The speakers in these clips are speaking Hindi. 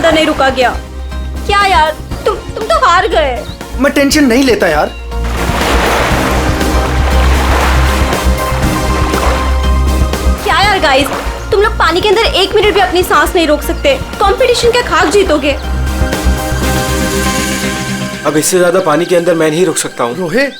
अंदर नहीं रुका गया। क्या यार, तुम तो हार गए। मैं टेंशन नहीं लेता यार। क्या यार गाइस, तुम लोग पानी के अंदर 1 मिनट भी अपनी सांस नहीं रोक सकते। कंपटीशन का खाक जीतोगे। अब इससे ज्यादा पानी के अंदर मैं नहीं रुक सकता हूँ। रोहित,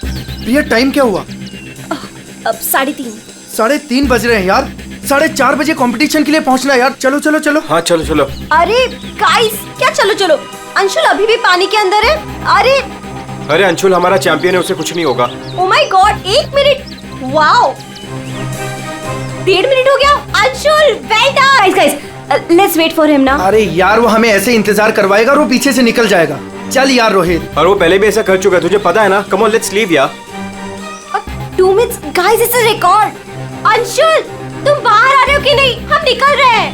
ये टाइम क्या हुआ? अब 3:30। 3:30 बज रहे हैं यार। 4:30 बजे कंपटीशन के लिए पहुंचना है यार। चलो चलो चलो। हाँ चलो चलो। अरे गाइस, क्या चलो चलो? अंशुल अभी भी पानी के अंदर है। अरे अंशुल हमारा चैंपियन है, उसे कुछ नहीं होगा। Oh my God, 1 minute. Wow, 1.5 minute हो गया। Anshul well done. Guys let's wait for him ना। अरे यार, वो हमें ऐसे इंतजार करवाएगा और वो पीछे से निकल जाएगा। चल यार रोहित। और वो पहले भी ऐसा कर चुका है, तुझे पता है ना। कम ऑन लेट्स लीव यार। 2 minutes guys, it's a record. Anshul तुम बाहर आ रहे हो कि नहीं? हम निकल रहे हैं।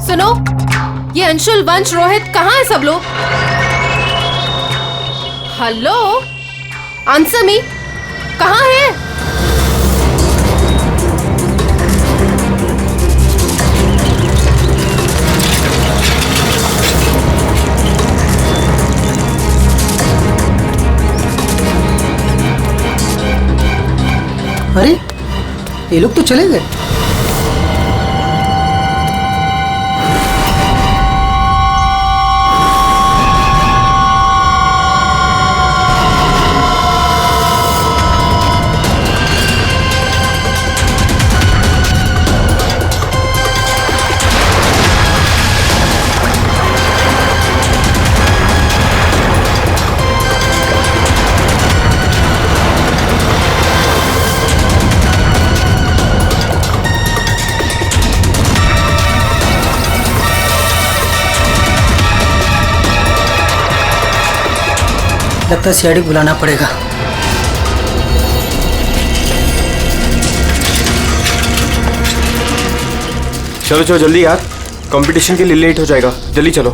सुनो, ये अंशुल, वंश, रोहित कहाँ है सब लोग? हेलो, आंसर मी, कहाँ है? अरे ये लोग तो चले गए। लगता है सीआईडी बुलाना पड़ेगा। चलो चलो जल्दी यार, कंपटीशन के लिए लेट हो जाएगा। जल्दी चलो।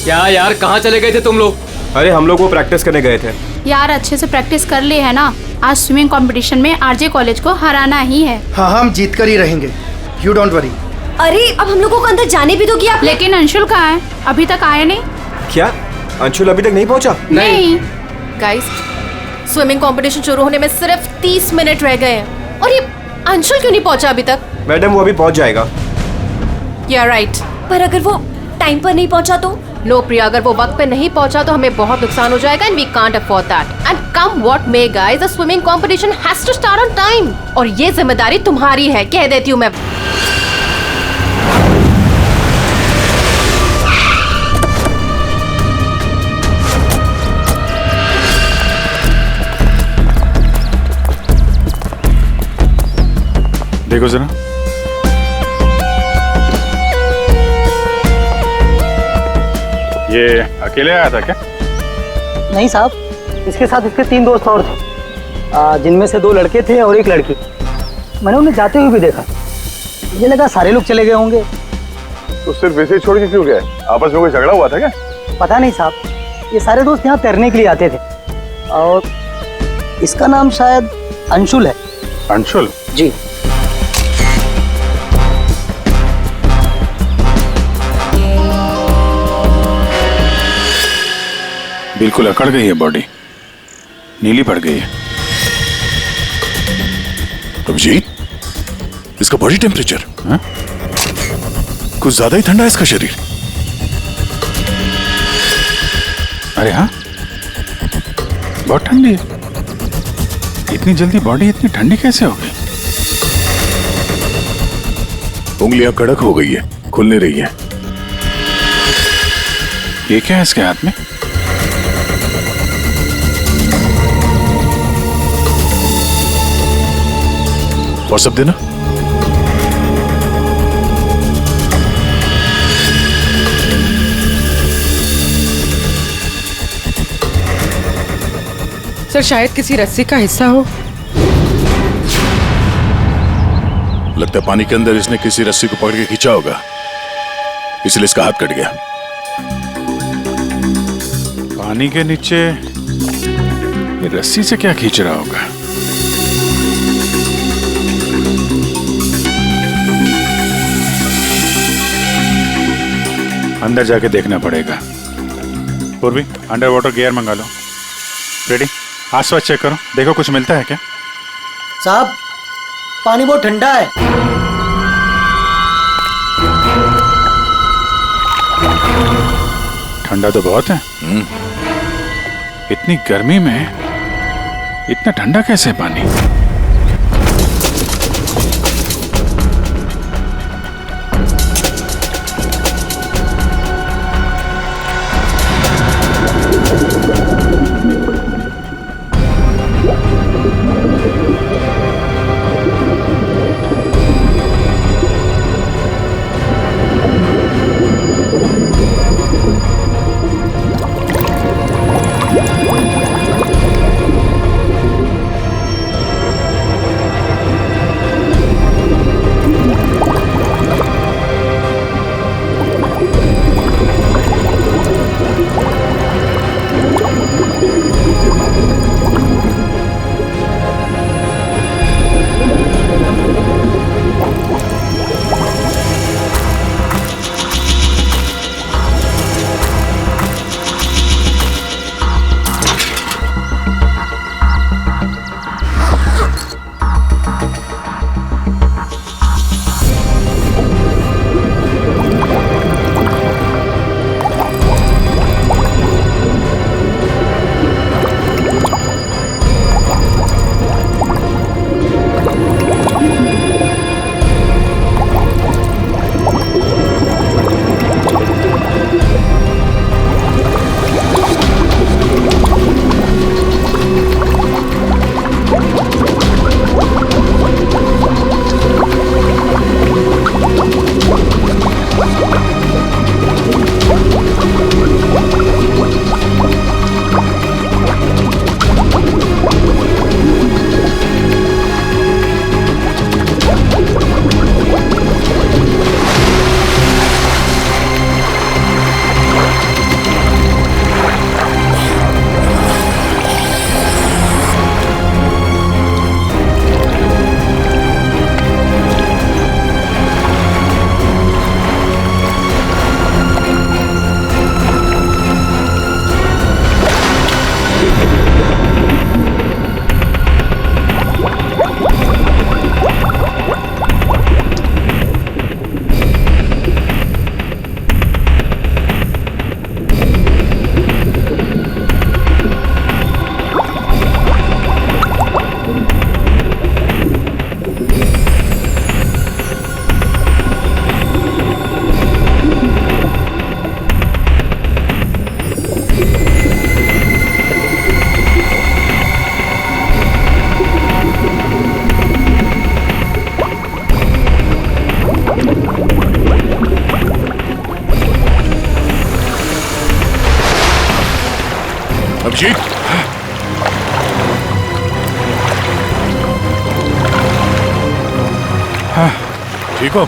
क्या यार, कहाँ चले गए थे तुम लोग? अरे हम लोग वो प्रैक्टिस करने गए थे यार। अच्छे से प्रैक्टिस कर ली है ना। आज स्विमिंग कंपटीशन में आरजे कॉलेज को हराना ही है। हाँ हम जीत कर ही रहेंगे, यू डोंट वरी। अरे अब हम लोगों को अंदर जाने भी दोगी आप? लेकिन अंशुल कहाँ है? अभी तक आया नहीं। क्या अंशुल अभी तक नहीं पहुंचा? नहीं। गाइस, स्विमिंग कंपटीशन शुरू होने में सिर्फ 30 मिनट रह गए हैं और ये अंशुल क्यों नहीं पहुंचा अभी तक? मैडम वो अभी पहुंच जाएगा। या राइट। पर अगर वो टाइम पर नहीं पहुंचा तो? नो प्रिया, अगर वो वक्त पे नहीं पहुंचा तो हमें बहुत नुकसान हो जाएगा and we can't afford that. And come what may guys, the swimming competition has to start on time और ये जिम्मेदारी तुम्हारी है, कह देती हूँ मैं। देखो जरा, ये अकेले आया था क्या? नहीं साहब, इसके साथ इसके 3 दोस्त और थे, जिनमें से 2 लड़के थे और 1 लड़की। मैंने उन्हें जाते हुए भी देखा। मुझे लगा सारे लोग चले गए होंगे। तो सिर्फ वैसे ही छोड़ के क्यों गया? आपस में कोई झगड़ा हुआ था क्या? पता नहीं साहब, ये सारे दोस्त यहाँ तैरने के लिए आते थे और इसका नाम शायद अंशुल है। अंशुल? जी। बिल्कुल अकड़ गई है बॉडी, नीली पड़ गई है। अभिजीत, इसका बॉडी टेम्परेचर कुछ ज्यादा ही ठंडा है इसका शरीर। अरे हाँ, बहुत ठंडी है। इतनी जल्दी बॉडी इतनी ठंडी कैसे हो गई? उंगलियां कड़क हो गई है, खुल नहीं रही है। ये क्या है इसके हाथ में? और सब देना। सर शायद किसी रस्सी का हिस्सा हो। लगता है पानी के अंदर इसने किसी रस्सी को पकड़ के खींचा होगा, इसलिए इसका हाथ कट गया। पानी के नीचे ये रस्सी से क्या खींच रहा होगा? अंदर जाके देखना पड़ेगा। पूर्वी, अंडर वाटर गियर मंगा लो। रेडी? आसपास चेक करो, देखो कुछ मिलता है क्या? साहब पानी बहुत ठंडा है। ठंडा तो बहुत है। इतनी गर्मी में इतना ठंडा कैसे है पानी? अभिजीत, हाँ, ठीक हो?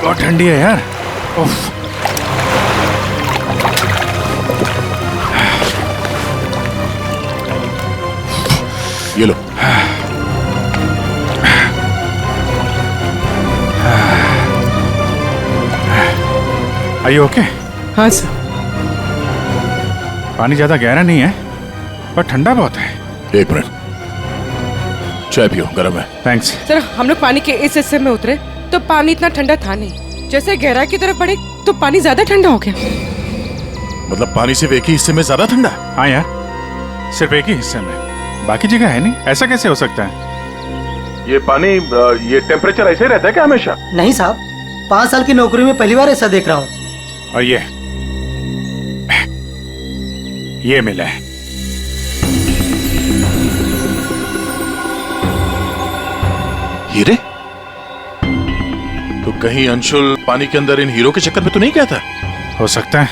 बहुत ठंडी है यार। उफ। ये लो। Are you okay? हाँ सर। पानी ज्यादा गहरा नहीं है पर ठंडा बहुत है। एक मिनट, चाय पियो, गर्म है। थैंक्स। सर हम लोग पानी के इस हिस्से में उतरे तो पानी इतना ठंडा था नहीं, जैसे गहराई की तरफ बढ़े तो पानी ज्यादा ठंडा हो गया। मतलब पानी सिर्फ एक ही हिस्से में ज्यादा ठंडा? हाँ यार, सिर्फ एक ही हिस्से में, बाकी जगह है नहीं। ऐसा कैसे हो सकता है? ये पानी, ये टेम्परेचर ऐसे ही रहता है क्या हमेशा? नहीं साहब, 5 साल की नौकरी में पहली बार ऐसा देख रहा हूँ। और ये मिला है। हीरे? तो कहीं अंशुल पानी के अंदर इन हीरो के चक्कर में तो नहीं गया था? हो सकता है,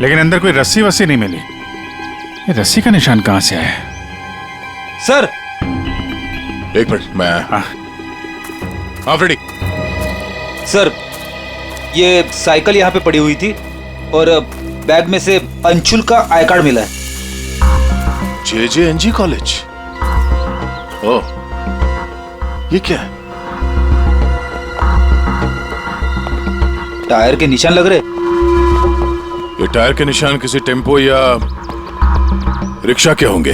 लेकिन अंदर कोई रस्सी वस्सी नहीं मिली। ये रस्सी का निशान कहाँ से आया? सर एक मिनट, मैं हाँ फ्रेडी। सर ये साइकिल यहाँ पे पड़ी हुई थी और बैग में से अंशुल का आई कार्ड मिला है। JJNG college? ओह, ये क्या है? टायर के निशान लग रहे। ये टायर के निशान किसी टेम्पो या रिक्शा के होंगे।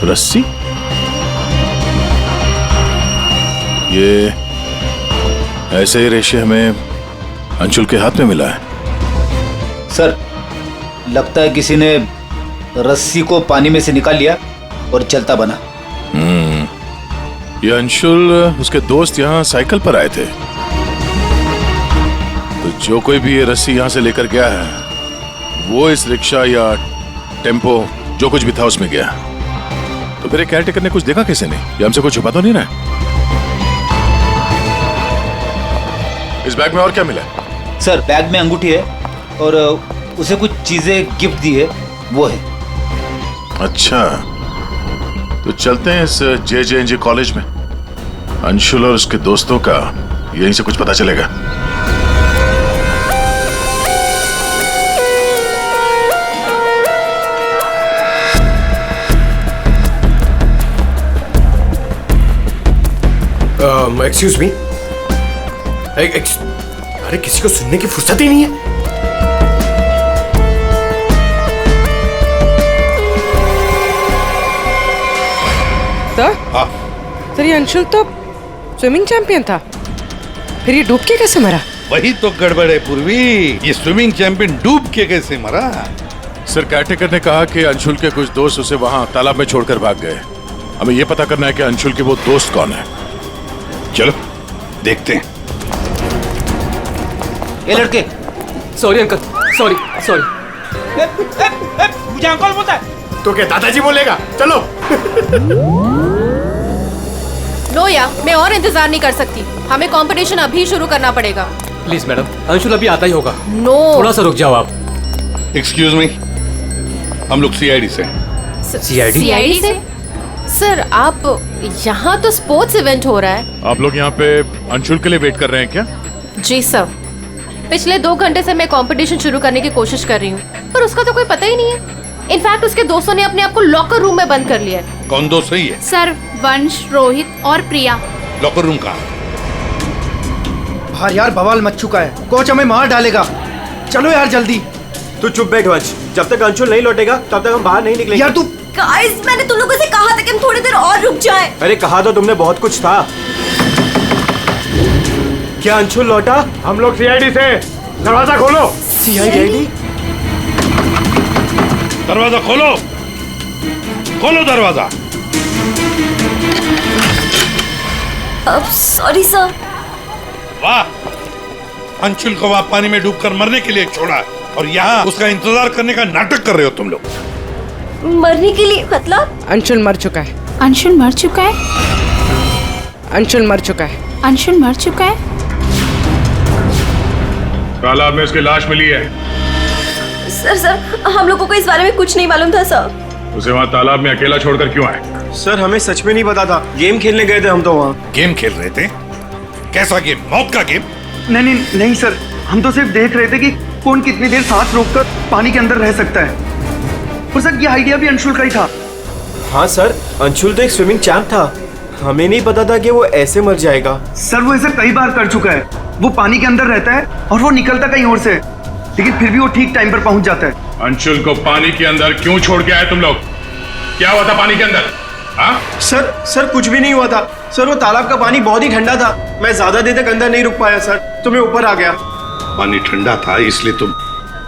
रस्सी? ये ऐसे ही रेशे हमें अंशुल के हाथ में मिला है। सर लगता है किसी ने रस्सी को पानी में से निकाल लिया और चलता बना। ये अंशुल उसके दोस्त यहाँ साइकिल पर आए थे, तो जो कोई भी ये रस्सी यहाँ से लेकर गया है वो इस रिक्शा या टेम्पो जो कुछ भी था उसमें गया। तो फिर केयर टेकर ने कुछ देखा कैसे नहीं? ये हमसे कुछ छुपा तो नहीं रहा है? इस बैग में और क्या मिला है? सर बैग में अंगूठी है और उसे कुछ चीजें गिफ्ट दी है, वो है। अच्छा, तो चलते हैं इस JJNG कॉलेज में। अंशुल और उसके दोस्तों का यहीं से कुछ पता चलेगा। Excuse me. अरे किसी को सुनने की फुर्सत ही नहीं है। सर ये अंशुल तो स्विमिंग चैंपियन था, फिर ये डूब के कैसे मरा? वही तो गड़बड़ है पूर्वी, ये स्विमिंग चैंपियन डूब के कैसे मरा? सर केयरटेकर ने कहा कि अंशुल के कुछ दोस्त उसे वहां तालाब में छोड़कर भाग गए। हमें यह पता करना है कि अंशुल के वो दोस्त कौन है। चलो देखते हैं। ये लड़के। Sorry uncle, sorry. मुझे अंकल बोलता है तो क्या दादाजी बोलेगा? चलो। नो या मैं और इंतजार नहीं कर सकती, हमें कंपटीशन अभी शुरू करना पड़ेगा। प्लीज मैडम, अंशुल अभी आता ही होगा। नो थोड़ा सा रुक जाओ आप। एक्सक्यूज मी, हम लोग CID से। CID से? सर आप यहाँ तो स्पोर्ट्स इवेंट हो रहा है। आप लोग यहाँ पे अंशुल के लिए वेट कर रहे हैं क्या? जी सर, पिछले 2 घंटे से मैं कंपटीशन शुरू करने की कोशिश कर रही हूँ, पर उसका तो कोई पता ही नहीं है। इनफैक्ट उसके दोस्तों ने अपने आप को लॉकर रूम में बंद कर लिया है। कौन दोस्त सही है? सर वंश, रोहित और प्रिया। लॉकर रूम कहाँ? बाहर यार बवाल मच चुका है, कोच हमें मार डालेगा। चलो यार जल्दी। तू चुप बैठ वंश, जब तक अंशुल नहीं लौटेगा तब तक हम बाहर नहीं निकलेंगे। यार तू। गाइस मैंने तुम लोगों से कहा था कि हम थोड़ी देर और रुक जाएं। अरे कहा तो तुमने बहुत कुछ था। क्या अंशुल लौटा? हम लोग CID से। दरवाजा खोलो। CID? दरवाजा खोलो, खोलो दरवाजा। अब सॉरी सर। वाह, अंशुल को वहां पानी में डूबकर मरने के लिए छोड़ा और यहाँ उसका इंतजार करने का नाटक कर रहे हो तुम लोग। मरने के लिए मतलब? अंशुल मर चुका है। अंशुल मर चुका है? अंशुल मर चुका है। अंशुल मर चुका है? तालाब में उसकी लाश मिली है। सर हम लोगों को इस बारे में कुछ नहीं मालूम था सर। उसे वहाँ तालाब में अकेला छोड़कर क्यों आए? सर हमें सच में नहीं पता था, गेम खेलने गए थे हम तो वहाँ। गेम खेल रहे थे? कैसा गेम? मौत का गेम? नहीं सर, हम तो सिर्फ देख रहे थे कि कौन कितनी देर सांस रोककर पानी के अंदर रह सकता है। और सर ये आइडिया भी अंशुल का ही था। हाँ सर, अंशुल तो एक स्विमिंग चैंप था, हमें नहीं पता था कि वो ऐसे मर जाएगा। सर वो ऐसा कई बार कर चुका है। वो पानी के अंदर रहता है और वो निकलता कहीं और से, लेकिन फिर भी वो ठीक टाइम पर पहुंच जाता है। अंशुल को पानी के अंदर क्यों छोड़ के आए तुम लोग? क्या हुआ था पानी के अंदर? हाँ? सर कुछ भी नहीं हुआ था सर, वो तालाब का पानी बहुत ही ठंडा था, मैं ज्यादा देर तक अंदर नहीं रुक पाया सर, तो मैं ऊपर आ गया। पानी ठंडा था इसलिए तुम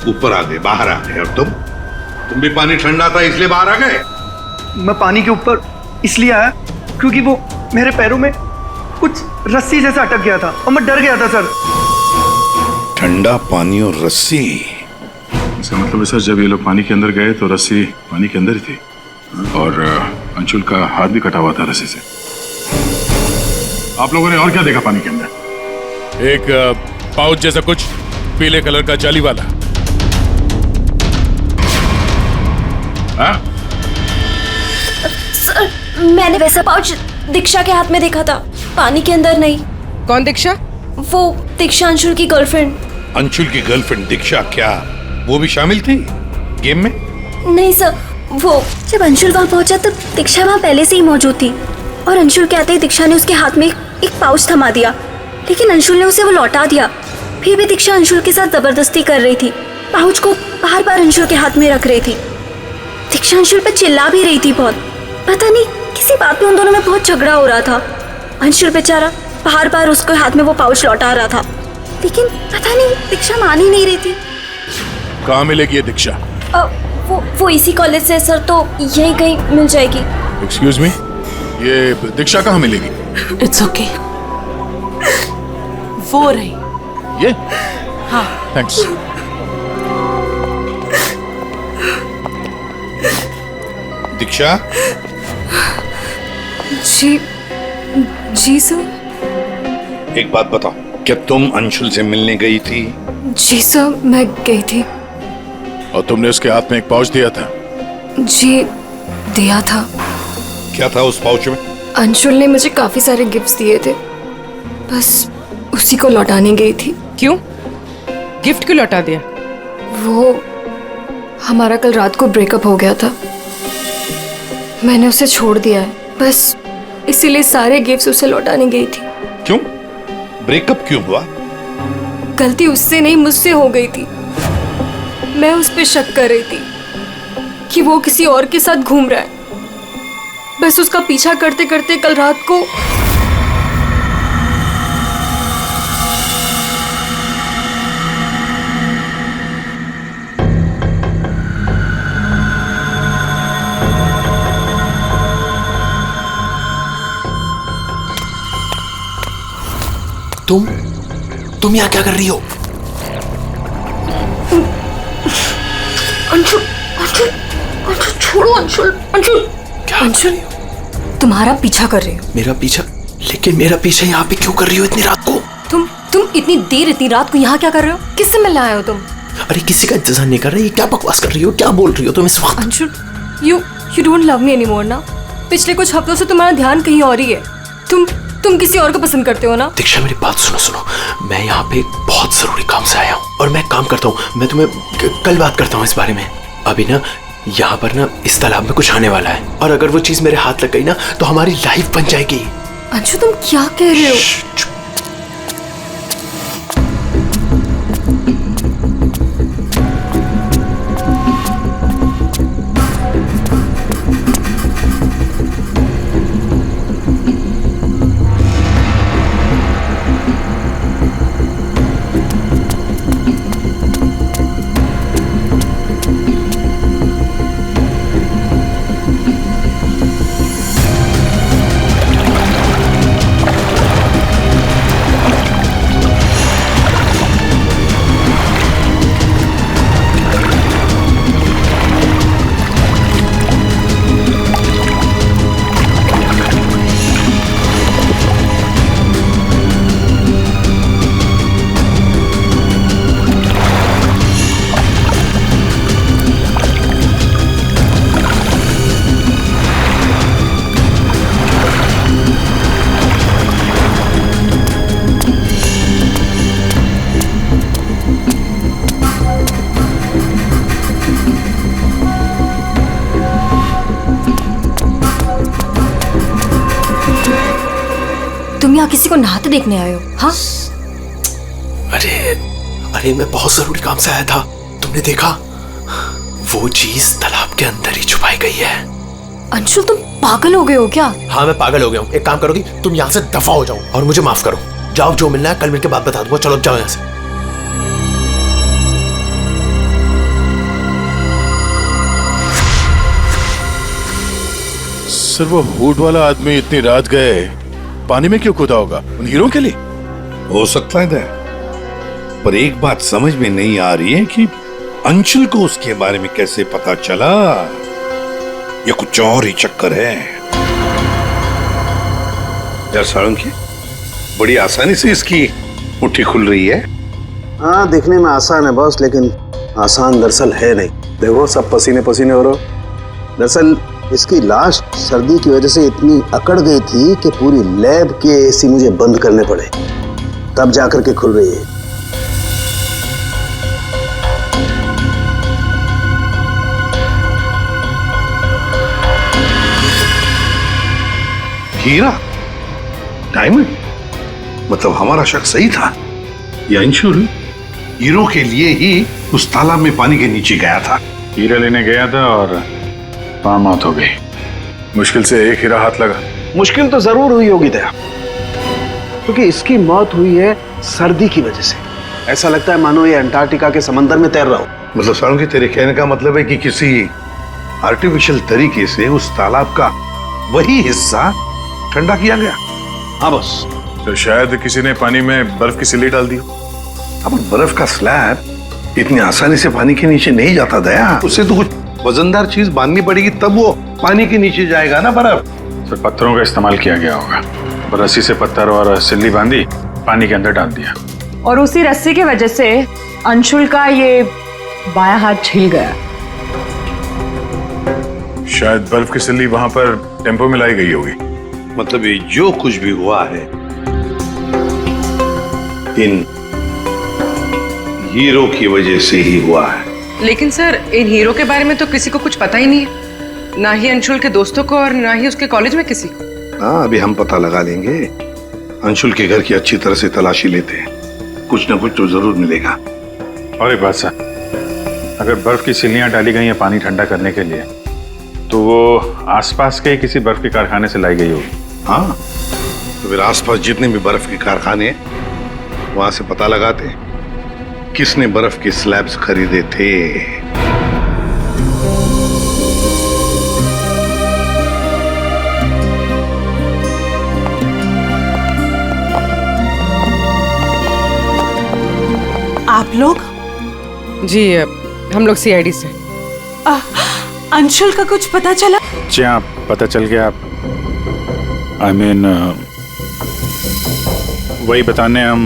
ऊपर आ गए, बाहर आ गए। और तुम भी पानी ठंडा था इसलिए बाहर आ गए? मैं पानी के ऊपर इसलिए आया क्योंकि वो मेरे पैरों में कुछ रस्सी जैसा अटक गया था और मैं डर गया था सर। ठंडा पानी और रस्सी? इसका मतलब है सर, जब ये लोग पानी के अंदर गए तो रस्सी पानी के अंदर ही थी और अंशुल का हाथ भी कटा हुआ था रस्सी से। आप लोगों ने और क्या देखा पानी के अंदर? एक पाउच जैसा कुछ पीले कलर का जाली वाला। हाँ? सर, मैंने वैसा पाउच दीक्षा के हाथ में देखा था, पानी के अंदर नहीं। कौन दीक्षा? वो दीक्षा अंशुल की गर्लफ्रेंड। अंशुल की गर्लफ्रेंड दीक्षा, क्या वो भी शामिल थी गेम में? नहीं सर, वो जब अंशुल वहाँ पहुंचा तो दीक्षा वहाँ पहले से ही मौजूद थी और अंशुल के आते ही दीक्षा ने उसके हाथ में एक पाउच थमा दिया, लेकिन अंशुल ने उसे वो लौटा दिया। फिर भी दीक्षा अंशुल के साथ जबरदस्ती कर रही थी, पाउच को बार बार अंशुल के हाथ में रख रही थी। दीक्षा अंशुल पर चिल्ला भी रही थी बहुत, पता नहीं किसी बात पे उन दोनों में बहुत झगड़ा हो रहा था। अंशुल बेचारा बार बार उसके हाथ में वो पाउच लौटा रहा था, लेकिन पता नहीं दीक्षा मान ही नहीं रही थी। कहाँ मिलेगी ये दीक्षा? वो इसी कॉलेज से सर, तो यहीं कहीं मिल जाएगी। एक्सक्यूज मी, ये दीक्षा कहाँ मिलेगी? इट्स ओके, वो रही। ये? हाँ। थैंक्स। दीक्षा? जी सर। एक बात बताओ, क्या तुम अंशुल से मिलने गई थी? जी सर, मैं गई थी। और तुमने उसके हाथ में एक पाउच दिया था? जी दिया था। क्या था उस पाउच में? अंशुल ने मुझे काफी सारे गिफ्ट्स दिए थे, बस उसी को लौटाने गई थी। क्यों? गिफ्ट क्यों लौटा दिया? वो हमारा कल रात को ब्रेकअप हो गया था, मैंने उसे छोड़ दिया है, बस इसीलिए सारे गिफ्ट्स उसे लौटाने गई थी। क्यों? ब्रेकअप क्यों हुआ? गलती उससे नहीं, मुझसे हो गई थी। मैं उस पे शक कर रही थी कि वो किसी और के साथ घूम रहा है, बस उसका पीछा करते करते कल रात को तुम यहाँ क्या कर रही हो? अंशुल, अंशुल, अंशुल छोड़ो, अंशुल, अंशुल, क्या अंशुल, तुम्हारा पीछा कर रही हो। मेरा पीछा? लेकिन मेरा पीछा यहाँ पे क्यों कर रही हो इतनी रात को? तुम इतनी देर इतनी रात को यहाँ क्या कर रहे हो? किससे मिलने आए हो तुम? अरे किसी का इंतजार नहीं कर रही, क्या बकवास कर रही हो, क्या बोल रही हो तुम इस वक्त? Anshul, you don't love me anymore ना? पिछले कुछ हफ्तों से तुम्हारा ध्यान कहीं और ही है। तुम किसी और को पसंद करते हो ना? दीक्षा मेरी बात सुनो, मैं यहाँ पे बहुत जरूरी काम से आया हूँ और मैं काम करता हूँ, मैं तुम्हें कल बात करता हूँ इस बारे में। अभी ना यहाँ पर ना इस तालाब में कुछ आने वाला है और अगर वो चीज मेरे हाथ लग गई ना तो हमारी लाइफ बन जाएगी। अंशु तुम क्या कह रहे हो? यहाँ किसी को नहाते देखने आए हो? हाँ? अरे मैं बहुत जरूरी काम से आया था, तुमने देखा? वो चीज तालाब के अंदर ही छुपाई गई है। अंशुल तुम पागल हो गए हो क्या? हाँ मैं पागल हो गया हूँ। एक काम करोगी, तुम यहाँ से दफा हो जाओ और मुझे माफ करो। जाओ, जो मिलना है कल मिलके बात बता दूंगा। चलो जाओ यहाँ से। सर वो हुड वाला आदमी इतनी रात गए पानी में क्यों कूदा होगा? उन हीरो के लिए हो सकता है, पर एक बात समझ में नहीं आ रही है कि अंशुल को उसके बारे में कैसे पता चला, या कुछ और ही चक्कर है। यार साळुंखे, बड़ी आसानी से इसकी मुट्ठी खुल रही है। हाँ, दिखने में आसान है बॉस, लेकिन आसान दरअसल है नहीं। देखो सब पसीने पसीने हो रहे। दरअसल इसकी लाश सर्दी की वजह से इतनी अकड़ गई थी कि पूरी लैब के एसी मुझे बंद करने पड़े, तब जाकर के खुल रही है। हीरा, डायमंड, मतलब हमारा शक सही था। ये अंशुल हीरो के लिए ही उस तालाब में पानी के नीचे गया था। हीरा लेने गया था और वहां मौत हो गई। मुश्किल से एक हीरा हाथ लगा। मुश्किल तो जरूर हुई होगी दया, क्योंकि इसकी मौत हुई है सर्दी की वजह से। ऐसा लगता है मानो ये अंटार्कटिका के समंदर में तैर रहा हो। मतलब सारुण, तेरे कहने का मतलब है कि किसी आर्टिफिशियल तरीके से उस तालाब का वही हिस्सा ठंडा किया गया। हाँ बस, तो शायद किसी ने पानी में बर्फ की सिल्ली डाल दी। अब बर्फ का स्लैब इतनी आसानी से पानी के नीचे नहीं जाता दया। उसे तो कुछ वजनदार चीज बांधनी पड़ेगी, तब वो पानी के नीचे जाएगा ना बर्फ। सर, पत्थरों का इस्तेमाल किया गया होगा। रस्सी से पत्थर और सिल्ली बांधी, पानी के अंदर डाल दिया। और उसी रस्सी की वजह से अंशुल का ये बायां हाथ छिल गया। शायद बर्फ की सिल्ली वहां पर टेम्पो में लाई गई होगी। मतलब ये जो कुछ भी हुआ है इन हीरो की वजह से ही हुआ है। लेकिन सर, इन हीरो के बारे में तो किसी को कुछ पता ही नहीं है, ना ही अंशुल के दोस्तों को और ना ही उसके कॉलेज में किसी को। हाँ, अभी हम पता लगा लेंगे। अंशुल के घर की अच्छी तरह से तलाशी लेते हैं, कुछ ना कुछ तो जरूर मिलेगा। और एक बात सर, अगर बर्फ की सिल्लियां डाली गई हैं पानी ठंडा करने के लिए, तो वो आसपास के किसी बर्फ के कारखाने से लाई गई होगी। हाँ, तो फिर आसपास जितने भी बर्फ के कारखाने हैं वहां से पता लगाते किसने बर्फ के स्लैब्स खरीदे थे। आप लोग? जी, हम लोग सीआईडी से। अंशुल का कुछ पता चला? जी हाँ, पता चल गया। I mean, वही बताने हम,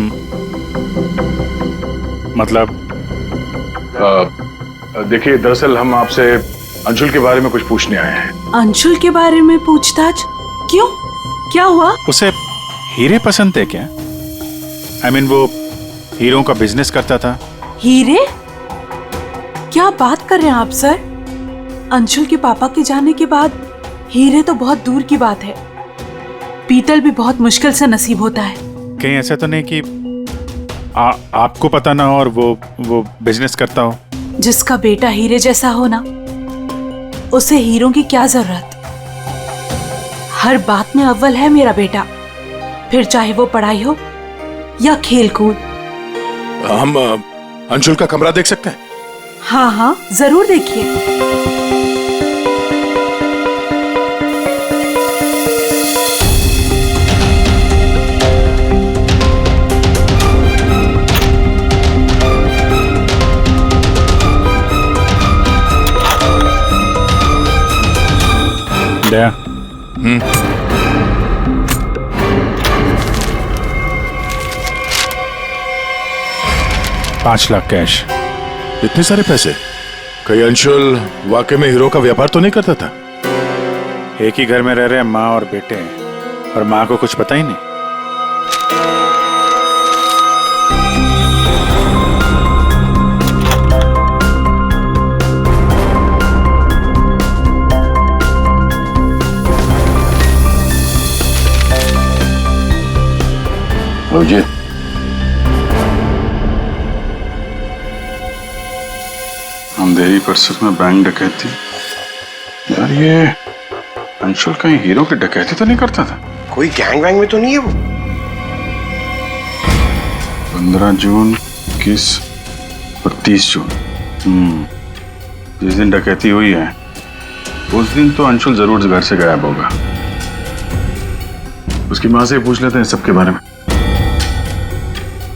मतलब देखिए, दरअसल हम आपसे अंशुल के बारे में कुछ पूछने आए हैं। अंशुल के बारे में पूछताछ? क्यों, क्या हुआ? उसे हीरे पसंद थे क्या? I mean, वो हीरों का बिजनेस करता था। हीरे? क्या बात कर रहे हैं आप सर? अंशुल के पापा के जाने के बाद हीरे तो बहुत दूर की बात है। पीतल भी बहुत मुश्किल से नसीब होता है। कहीं ऐसा तो नहीं कि आपको पता ना हो और वो बिजनेस करता हो? जिसका बेटा हीरे जैसा हो ना, उसे हीरों की क्या जरूरत। हर बात में अव्वल है मेरा बेटा, फिर चाहे वो पढ़ाई हो या खेल कूद। हम अंशुल का कमरा देख सकते हैं? हाँ हाँ, जरूर देखिए। दया, 5 लाख कैश। इतने सारे पैसे? कहीं अंशुल वाकई में हीरो का व्यापार तो नहीं करता था? एक ही घर में रह रहे माँ और बेटे, और माँ को कुछ पता ही नहीं। जी, अंधेरी परिसर में बैंक डकैती। यार, ये अंशुल कहीं हीरो की डकैती तो नहीं करता था? कोई गैंग वैंग में तो नहीं है वो? 15 जून, 21 और 30 जून। जिस दिन डकैती हुई है उस दिन तो अंशुल जरूर घर से गायब होगा। उसकी माँ से पूछ लेते हैं सबके बारे में।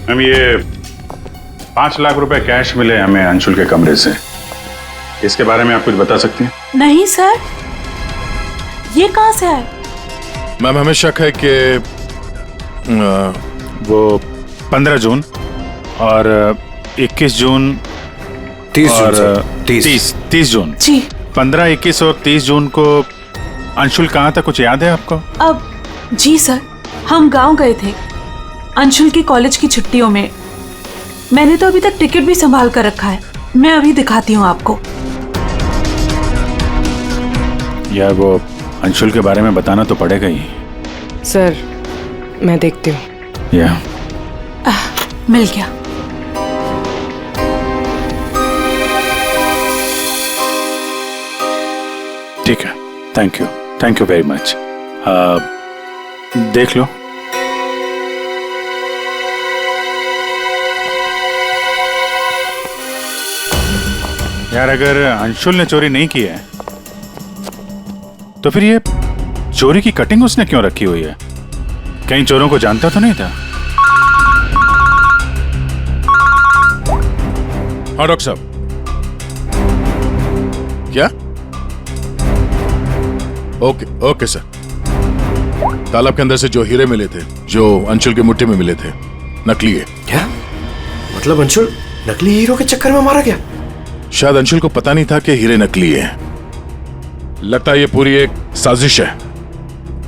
मैम, ये 5 लाख रुपए कैश मिले हमें अंशुल के कमरे से। इसके बारे में आप कुछ बता सकती हैं? नहीं सर, ये कहां से आए? मैम, हमें शक है कि वो 15 जून और 21 जून 30 जून और सर, 30 जून जी 15, 21 और 30 जून को अंशुल कहाँ था, कुछ याद है आपको? अब जी सर, हम गांव गए थे अंशुल की कॉलेज की छुट्टियों में। मैंने तो अभी तक टिकट भी संभाल कर रखा है, मैं अभी दिखाती हूँ आपको। यार वो अंशुल के बारे में बताना तो पड़ेगा ही। सर मैं देखती हूँ। या मिल गया। ठीक है, थैंक यू वेरी मच। देख लो। यार अगर अंशुल ने चोरी नहीं की है तो फिर ये चोरी की कटिंग उसने क्यों रखी हुई है? कहीं चोरों को जानता तो नहीं था? हाँ डॉक्टर साहब, क्या? Okay sir. तालाब के अंदर से जो हीरे मिले थे, जो अंशुल के मुट्ठी में मिले थे, नकली है। क्या मतलब? अंशुल नकली हीरो के चक्कर में मारा गया? शायद अंशुल को पता नहीं था कि हीरे नकली है। लगता है ये पूरी एक साजिश है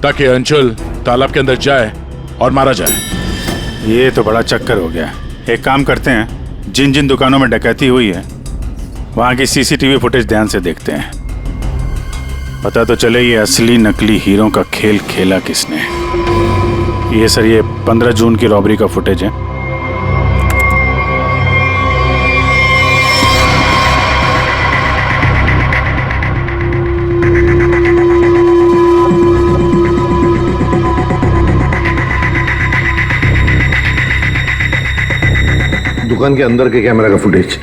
ताकि अंशुल तालाब के अंदर जाए और मारा जाए। ये तो बड़ा चक्कर हो गया। एक काम करते हैं, जिन जिन दुकानों में डकैती हुई है वहां की सीसीटीवी फुटेज ध्यान से देखते हैं, पता तो चले ये असली नकली हीरो का खेल खेला किसने। ये सर, ये 15 जून की रॉबरी का फुटेज है। दुकान के अंदर के कैमरा का फुटेज।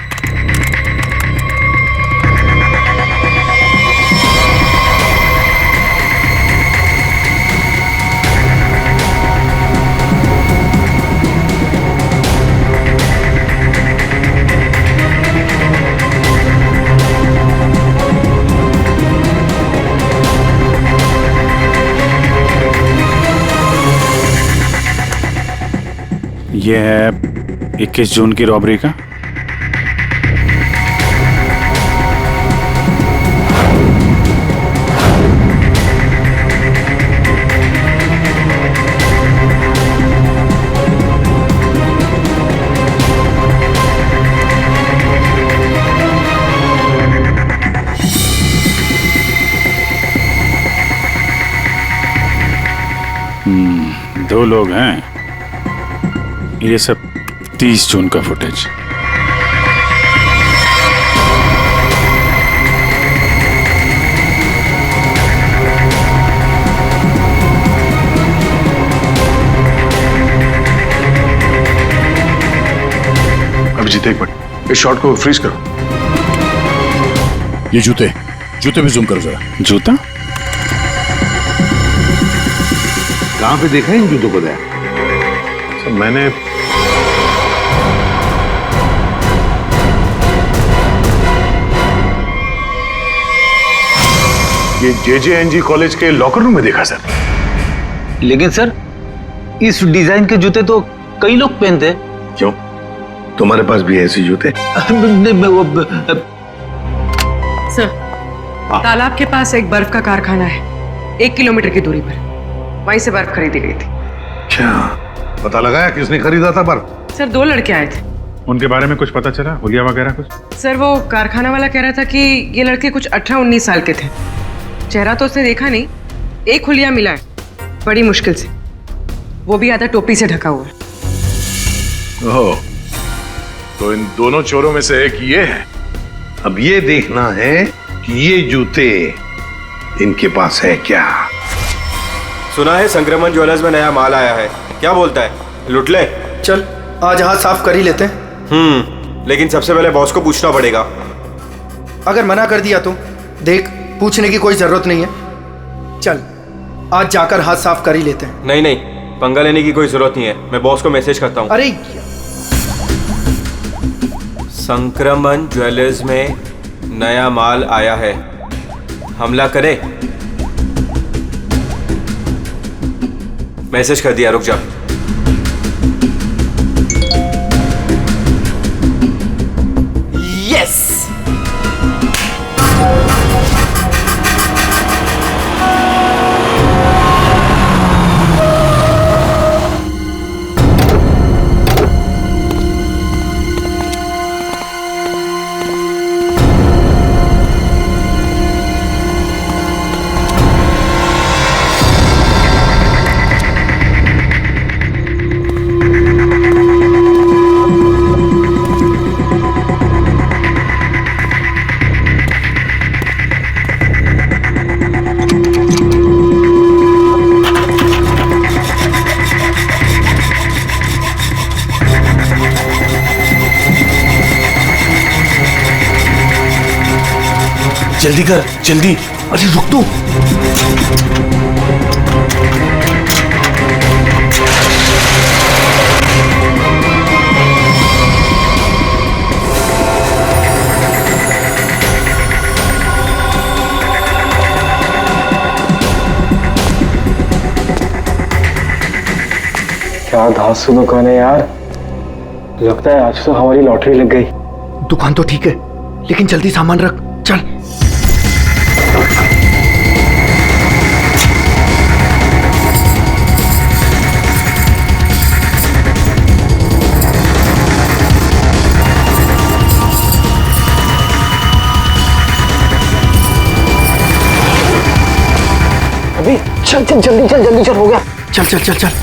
ये है 21 जून की रॉबरी का। दो लोग हैं। ये सब 30 जून का फुटेज। अभिजीत एक मिनट, इस शॉट को फ्रीज करो। ये जूते भी जूम करो जरा। जूता कहां पे देखा है इन जूतों को? दया सर, मैंने ये JJNG कॉलेज के लॉकर रूम में देखा सर। लेकिन सर, इस डिजाइन के जूते तो कई लोग पहनते हैं। क्यों, तुम्हारे पास भी ऐसे जूते? सर, तालाब के पास एक बर्फ का कारखाना है, 1 किलोमीटर की दूरी पर। वहीं से बर्फ खरीदी गई थी। क्या पता लगाया किसने खरीदा था बर्फ? सर 2 लड़के आए थे। उनके बारे में कुछ पता चला? हुलिया वगैरह कुछ? सर वो कारखाना वाला कह रहा था कि ये लड़के कुछ 18-19 साल के थे। चेहरा तो उसने देखा नहीं, एक हुलिया मिला है बड़ी मुश्किल से, वो भी आधा टोपी से ढका हुआ है। ओह, तो इन दोनों चोरों में से एक ये है। अब ये देखना है कि ये जूते इनके पास है क्या। सुना है संक्रमण ज्वेलर्स में नया माल आया है, क्या बोलता है, लुट ले? चल आज हाथ साफ कर ही लेते हैं। लेकिन सबसे पहले बॉस को पूछना पड़ेगा। अगर मना कर दिया तो देख, पूछने की कोई जरूरत नहीं है। चल आज जाकर हाथ साफ कर ही लेते हैं। नहीं, पंगा लेने की कोई जरूरत नहीं है, मैं बॉस को मैसेज करता हूँ। अरे संक्रमण ज्वेलर्स में नया माल आया है, हमला करे। मैसेज कर दिया, रुक जा। जल्दी कर, जल्दी। अरे रुक तू। क्या धांसू दुकान है यार, लगता है आज तो हमारी लॉटरी लग गई। दुकान तो ठीक है, लेकिन जल्दी सामान रख, चल। अभी चल चल जल्दी चल, जल्दी चल, हो गया। चल चल चल चल।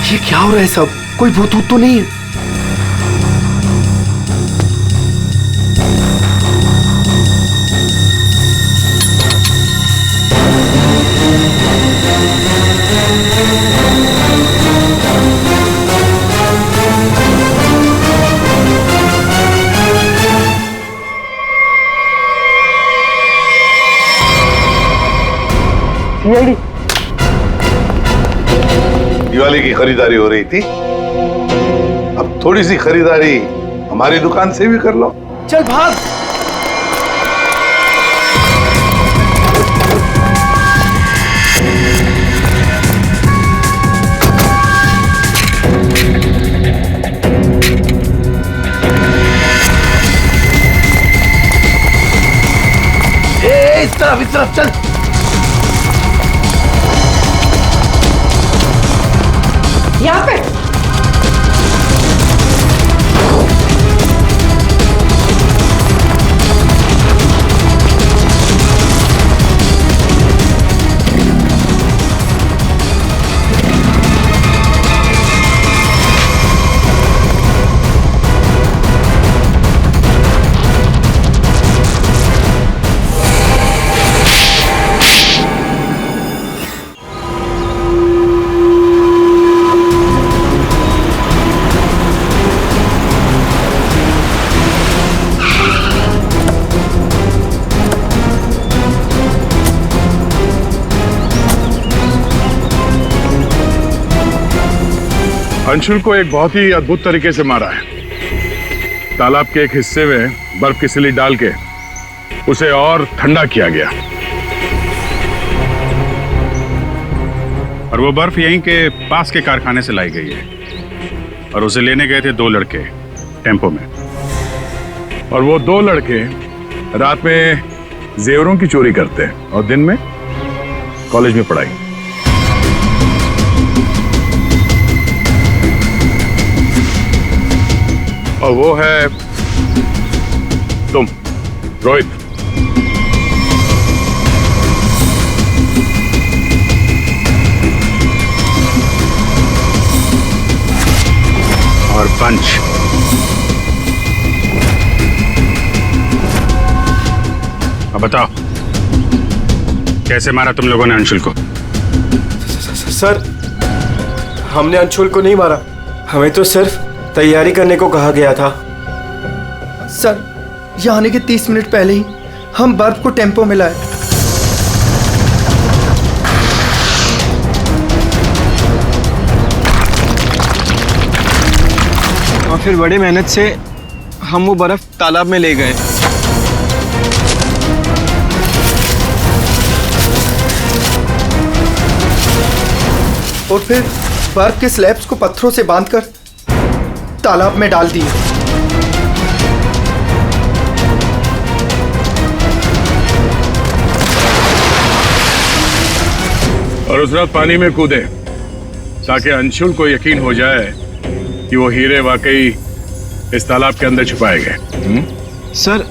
ये क्या हो रहा है सब? कोई भूत तो नहीं है? सीआईडी दिवाली की खरीदारी हो रही थी, अब थोड़ी सी खरीदारी हमारी दुकान से भी कर लो। चल भाग। इस तरफ चल। यहाँ पे अंशुल को एक बहुत ही अद्भुत तरीके से मारा है। तालाब के एक हिस्से में बर्फ की सिल्ली डाल के उसे और ठंडा किया गया, और वो बर्फ यहीं के पास के कारखाने से लाई गई है, और उसे लेने गए थे 2 लड़के टेम्पो में, और वो 2 लड़के रात में जेवरों की चोरी करते हैं और दिन में कॉलेज में पढ़ाई। और वो है तुम, रोहित। और पंच। अब बताओ, कैसे मारा तुम लोगों ने अंशुल को? सर, हमने अंशुल को नहीं मारा, हमें तो सिर्फ तैयारी करने को कहा गया था। सर, यहाँ आने के 30 मिनट पहले ही हम बर्फ को टेम्पो में लाए। और फिर बड़ी मेहनत से हम वो बर्फ तालाब में ले गए। और फिर बर्फ के स्लैब्स को पत्थरों से बांधकर तालाब में डाल दिए। और उस रात पानी में कूदे ताकि अंशुल को यकीन हो जाए कि वो हीरे वाकई इस तालाब के अंदर छुपाए गए। सर,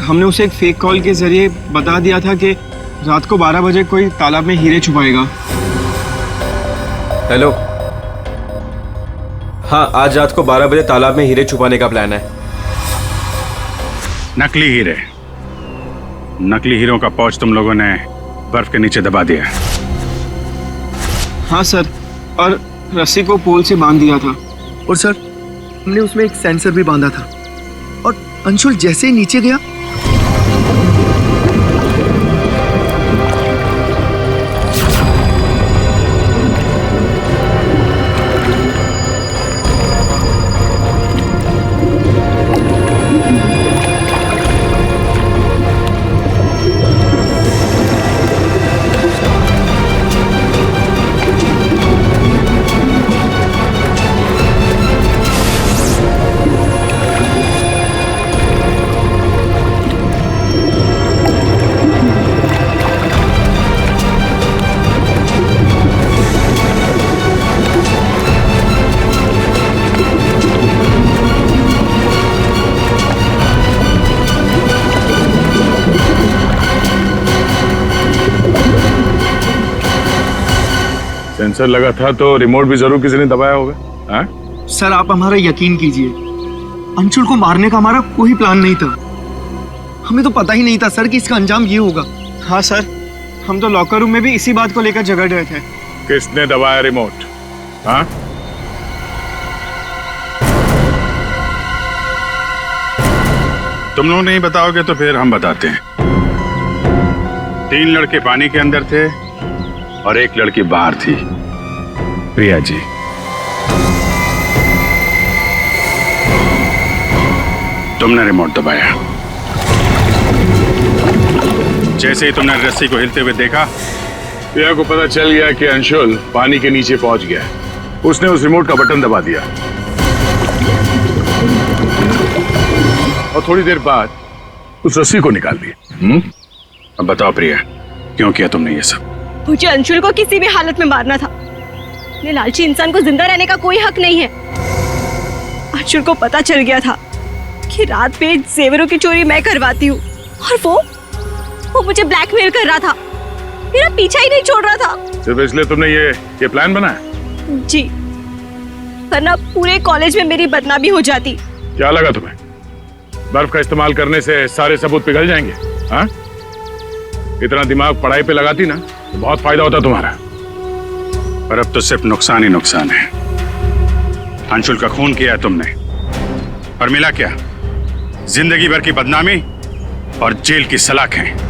हमने उसे एक फेक कॉल के जरिए बता दिया था कि रात को 12 बजे कोई तालाब में हीरे छुपाएगा। हेलो, हाँ, आज रात को 12 बजे तालाब में हीरे छुपाने का प्लान है। नकली हीरे, नकली हीरों का पाउच तुम लोगों ने बर्फ के नीचे दबा दिया। हाँ सर, और रस्सी को पोल से बांध दिया था। और सर, हमने उसमें एक सेंसर भी बांधा था, और अंशुल जैसे ही नीचे गया सेंसर लगा था तो रिमोट भी जरूर किसी ने दबाया होगा। हाँ? सर, आप हमारा यकीन कीजिए, अंशुल को मारने का हमारा कोई प्लान नहीं था। हमें तो पता ही नहीं था सर कि इसका अंजाम ये होगा। हाँ सर, हम तो लॉकर रूम में भी इसी बात को लेकर झगड़ रहे थे। किसने दबाया रिमोट? हाँ? तुम लोग नहीं बताओगे तो फिर हम बताते हैं। 3 लड़के पानी के अंदर थे और 1 लड़की बाहर थी, प्रिया जी। तुमने रिमोट दबाया। जैसे ही तुमने रस्सी को हिलते हुए देखा, प्रिया को पता चल गया कि अंशुल पानी के नीचे पहुंच गया। उसने उस रिमोट का बटन दबा दिया और थोड़ी देर बाद उस रस्सी को निकाल दिया। अब बताओ प्रिया, क्यों किया तुमने ये सब? मुझे अंशुल को किसी भी हालत में मारना था। ये लालची इंसान को जिंदा रहने का कोई हक नहीं है। अंशुल को पता चल गया था कि रात में जेवरों की चोरी मैं करवाती हूँ, और वो मुझे ब्लैकमेल कर रहा था, मेरा पीछा ही नहीं छोड़ रहा था। सिर्फ इसलिए तुमने ये प्लान बनाया? जी, वरना पूरे कॉलेज में मेरी बदनामी हो जाती। क्या लगा तुम्हें बर्फ का इस्तेमाल करने से सारे सबूत पिघल जाएंगे? हाँ? इतना दिमाग पढ़ाई पे लगाती ना तो बहुत फायदा होता तुम्हारा। पर अब तो सिर्फ नुकसान ही नुकसान है। अंशुल का खून किया है तुमने, और मिला क्या? जिंदगी भर की बदनामी और जेल की सलाखें।